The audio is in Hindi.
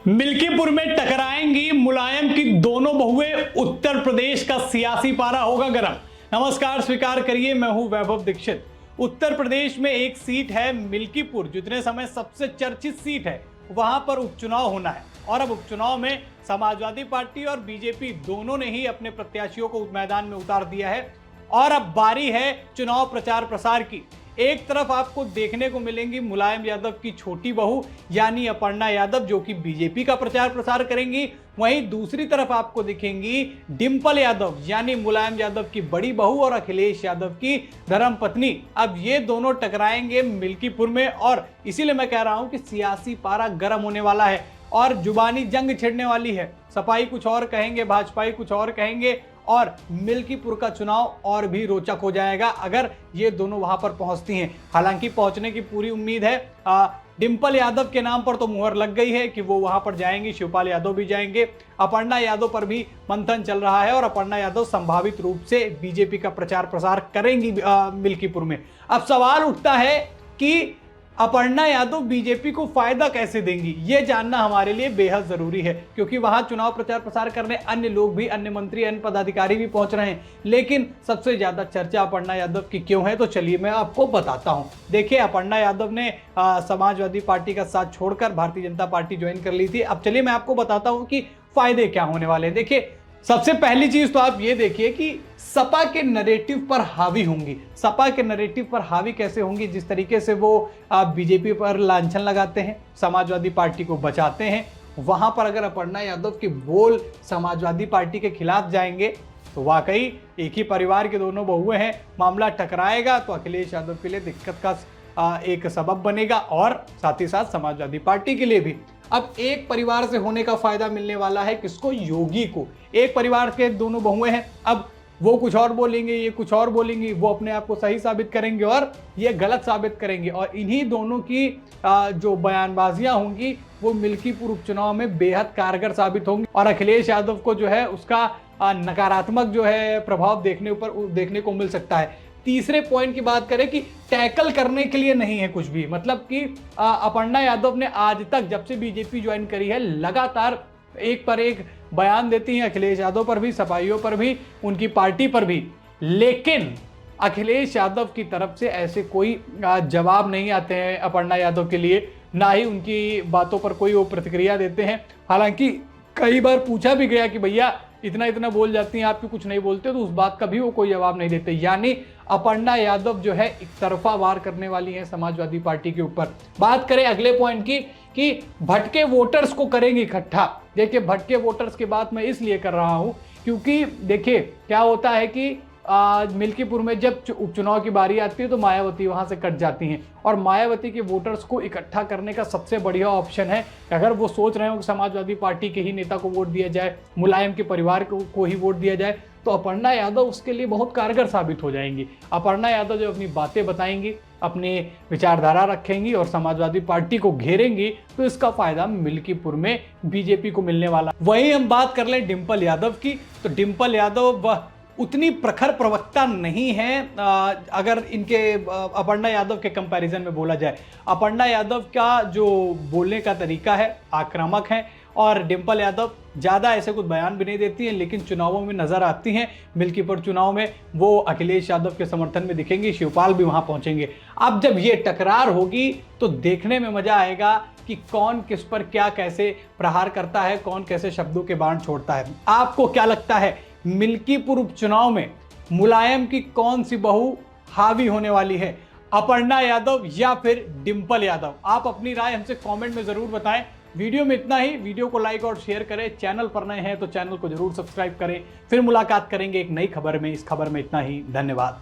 मिल्कीपुर में टकराएंगी मुलायम की दोनों बहुएं, उत्तर प्रदेश का सियासी पारा होगा गर्म। नमस्कार, स्वीकार करिए, मैं हूं वैभव दीक्षित। उत्तर प्रदेश में एक सीट है मिल्कीपुर, जितने समय सबसे चर्चित सीट है, वहां पर उपचुनाव होना है। और अब उपचुनाव में समाजवादी पार्टी और बीजेपी दोनों ने ही अपने प्रत्याशियों को मैदान में उतार दिया है। और अब बारी है चुनाव प्रचार प्रसार की। एक तरफ आपको देखने को मिलेंगी मुलायम यादव की छोटी बहू यानी अपर्णा यादव, जो कि बीजेपी का प्रचार प्रसार करेंगी। वहीं दूसरी तरफ आपको दिखेंगी डिंपल यादव यानी मुलायम यादव की बड़ी बहू और अखिलेश यादव की धर्मपत्नी। अब ये दोनों टकराएंगे मिल्कीपुर में, और इसीलिए मैं कह रहा हूं कि सियासी पारा गर्म होने वाला है और जुबानी जंग छिड़ने वाली है। सपाई कुछ और कहेंगे, भाजपाई कुछ और कहेंगे, और मिल्कीपुर का चुनाव और भी रोचक हो जाएगा अगर ये दोनों वहां पर पहुंचती हैं। हालांकि पहुंचने की पूरी उम्मीद है। डिंपल यादव के नाम पर तो मुहर लग गई है कि वो वहां पर जाएंगी, शिवपाल यादव भी जाएंगे। अपर्णा यादव पर भी मंथन चल रहा है और अपर्णा यादव संभावित रूप से बीजेपी का प्रचार प्रसार करेंगी मिल्कीपुर में। अब सवाल उठता है कि अपर्णा यादव बीजेपी को फायदा कैसे देंगी, ये जानना हमारे लिए बेहद जरूरी है, क्योंकि वहां चुनाव प्रचार प्रसार करने अन्य लोग भी, अन्य मंत्री, अन्य पदाधिकारी भी पहुंच रहे हैं। लेकिन सबसे ज्यादा चर्चा अपर्णा यादव की क्यों है, तो चलिए मैं आपको बताता हूं। देखिए, अपर्णा यादव ने समाजवादी पार्टी का साथ छोड़कर भारतीय जनता पार्टी ज्वाइन कर ली थी। अब चलिए मैं आपको बताता हूं कि फायदे क्या होने वाले हैं। देखिए, सबसे पहली चीज तो आप ये देखिए कि सपा के नैरेटिव पर हावी होंगी। सपा के नैरेटिव पर हावी कैसे होंगी? जिस तरीके से वो बीजेपी पर लांछन लगाते हैं, समाजवादी पार्टी को बचाते हैं, वहां पर अगर अपर्णा यादव के बोल समाजवादी पार्टी के खिलाफ जाएंगे तो वाकई एक ही परिवार के दोनों बहुएं हैं, मामला टकराएगा तो अखिलेश यादव के लिए दिक्कत का एक सबब बनेगा और साथ ही साथ समाजवादी पार्टी के लिए भी। अब एक परिवार से होने का फायदा मिलने वाला है किसको? योगी को। एक परिवार के दोनों बहुएं हैं, अब वो कुछ और बोलेंगे, ये कुछ और बोलेंगी, वो अपने आप को सही साबित करेंगे और ये गलत साबित करेंगे, और इन्हीं दोनों की जो बयानबाजियां होंगी वो मिल्कीपुर उपचुनाव में बेहद कारगर साबित होंगी। और अखिलेश यादव को जो है उसका नकारात्मक जो है प्रभाव देखने को मिल सकता है। तीसरे पॉइंट की बात करें कि टैकल करने के लिए नहीं है कुछ भी, मतलब कि अपर्णा यादव ने आज तक जब से बीजेपी ज्वाइन करी है लगातार एक पर एक बयान देती हैं, अखिलेश यादव पर भी, सपाइयों पर भी, उनकी पार्टी पर भी। लेकिन अखिलेश यादव की तरफ से ऐसे कोई जवाब नहीं आते हैं अपर्णा यादव के लिए, ना ही उनकी बातों पर कोई वो प्रतिक्रिया देते हैं। हालांकि कई बार पूछा भी गया कि भैया इतना इतना बोल जाती हैं, आप क्यों कुछ नहीं बोलते, तो उस बात का भी वो कोई जवाब नहीं देते। यानी अपर्णा यादव जो है एक तरफा वार करने वाली है समाजवादी पार्टी के ऊपर। बात करें अगले पॉइंट की कि भटके वोटर्स को करेंगे इकट्ठा। देखिए, भटके वोटर्स की बात मैं इसलिए कर रहा हूं क्योंकि देखिए क्या होता है कि मिल्कीपुर में जब उपचुनाव की बारी आती है तो मायावती वहां से कट जाती हैं, और मायावती के वोटर्स को इकट्ठा करने का सबसे बढ़िया ऑप्शन है अगर वो सोच रहे हो कि समाजवादी पार्टी के ही नेता को वोट दिया जाए, मुलायम के परिवार को ही वोट दिया जाए, तो अपर्णा यादव उसके लिए बहुत कारगर साबित हो जाएंगी। अपर्णा यादव जब अपनी बातें बताएंगी, अपनी विचारधारा रखेंगी और समाजवादी पार्टी को घेरेंगी, तो इसका फायदा मिल्कीपुर में बीजेपी को मिलने वाला। वहीं हम बात कर लें डिंपल यादव की, तो डिंपल यादव उतनी प्रखर प्रवक्ता नहीं है अगर इनके अपर्णा यादव के कंपैरिजन में बोला जाए। अपर्णा यादव का जो बोलने का तरीका है आक्रामक है, और डिंपल यादव ज़्यादा ऐसे कुछ बयान भी नहीं देती हैं, लेकिन चुनावों में नजर आती हैं। मिल्कीपुर चुनाव में वो अखिलेश यादव के समर्थन में दिखेंगी, शिवपाल भी वहां पहुंचेंगे। अब जब ये टकरार होगी तो देखने में मजा आएगा कि कौन किस पर क्या कैसे प्रहार करता है, कौन कैसे शब्दों के बाण छोड़ता है। आपको क्या लगता है, मिल्कीपुर उपचुनाव में मुलायम की कौन सी बहू हावी होने वाली है, अपर्णा यादव या फिर डिंपल यादव? आप अपनी राय हमसे कमेंट में जरूर बताएं। वीडियो में इतना ही। वीडियो को लाइक और शेयर करें। चैनल पर नए हैं तो चैनल को जरूर सब्सक्राइब करें। फिर मुलाकात करेंगे एक नई खबर में। इस खबर में इतना ही। धन्यवाद।